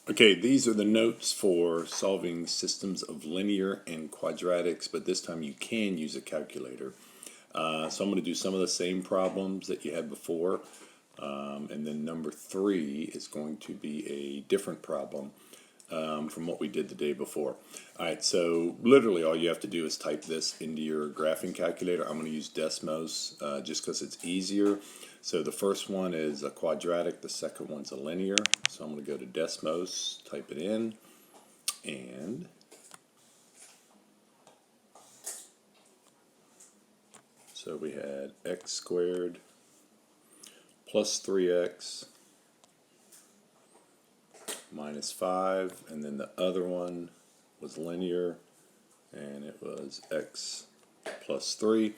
Okay, these are the notes for solving systems of linear and quadratics, but this time you can use a calculator. So I'm going to do some of the same problems that you had before, and then number 3 is going to be a different problem from what we did the day before. Alright, so literally all you have to do is type this into your graphing calculator. I'm going to use Desmos just because it's easier. So the first one is a quadratic, the second one's a linear. So I'm going to go to Desmos, type it in, and so we had x squared plus 3x minus 5, and then the other one was linear, and it was x plus 3.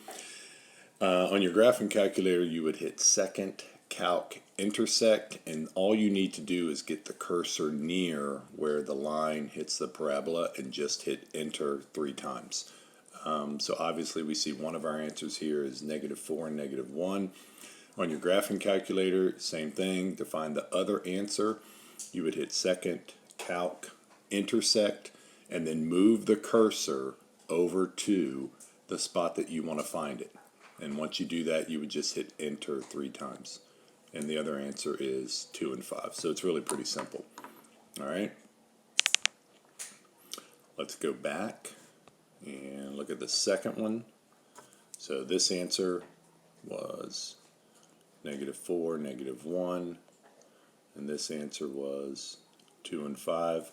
On your graphing calculator, you would hit second, calc, intersect, and all you need to do is get the cursor near where the line hits the parabola and just hit enter 3 times. So obviously we see one of our answers here is -4 and -1. On your graphing calculator, same thing. To find the other answer, you would hit second, calc, intersect, and then move the cursor over to the spot that you want to find it. And once you do that, you would just hit enter 3 times. And the other answer is 2 and 5. So it's really pretty simple. All right. Let's go back and look at the second one. So this answer was -4, -1. And this answer was 2 and 5.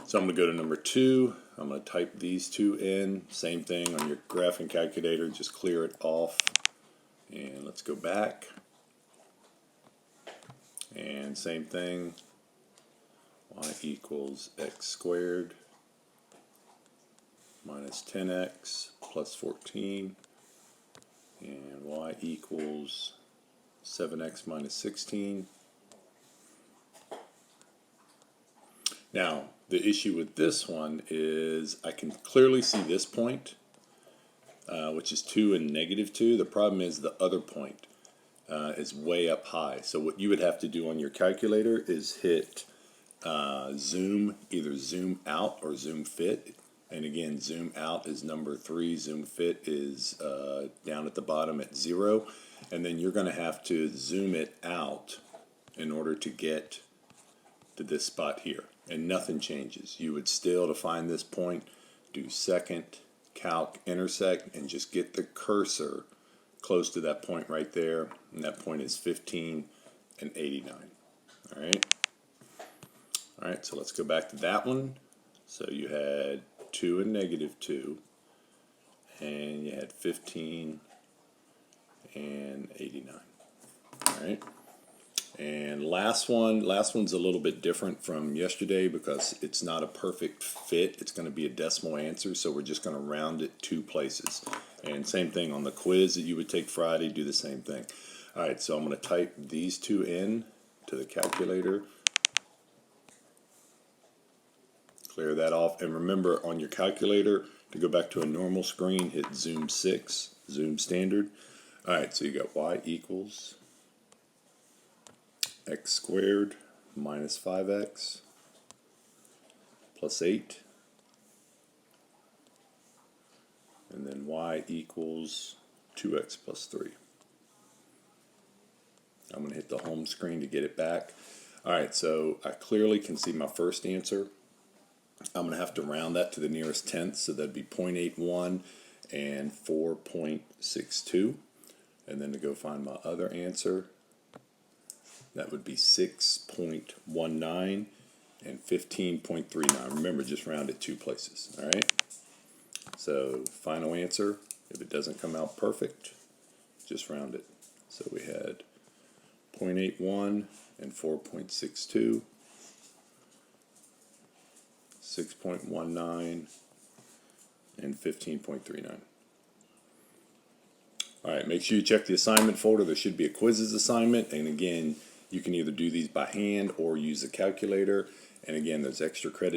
So I'm going to go to number 2. I'm going to type these two in. Same thing on your graphing calculator. Just clear it off. And let's go back. And same thing. Y equals x squared minus 10x plus 14. And y equals 7x minus 16. Now, the issue with this one is I can clearly see this point, which is 2 and -2. The problem is the other point is way up high. So what you would have to do on your calculator is hit zoom, either zoom out or zoom fit. And again, zoom out is number 3, zoom fit is down at the bottom at 0. And then you're going to have to zoom it out in order to get to this spot here. And nothing changes. You would still, to find this point, do second, calc, intersect, and just get the cursor close to that point right there. And that point is 15 and 89. All right. All right, so let's go back to that one. So you had 2 and -2, and you had 15 and 89. All right. And last one's a little bit different from yesterday because it's not a perfect fit. It's going to be a decimal answer, so we're just going to round it 2 places. And same thing on the quiz that you would take Friday, do the same thing. All right, so I'm going to type these two in to the calculator. Clear that off. And remember, on your calculator, to go back to a normal screen, hit zoom 6, zoom standard. All right, so you got y equals x squared minus 5x plus 8, and then y equals 2x plus 3. I'm going to hit the home screen to get it back. Alright, so I clearly can see my first answer. I'm going to have to round that to the nearest tenth, so that'd be 0.81 and 4.62. And then to go find my other answer, that would be 6.19 and 15.39. Remember, just round it 2 places. All right. So final answer, if it doesn't come out perfect, just round it. So we had 0.81 and 4.62, 6.19 and 15.39. All right, make sure you check the assignment folder. There should be a quizzes assignment, and again, you can either do these by hand or use a calculator. And again, there's extra credit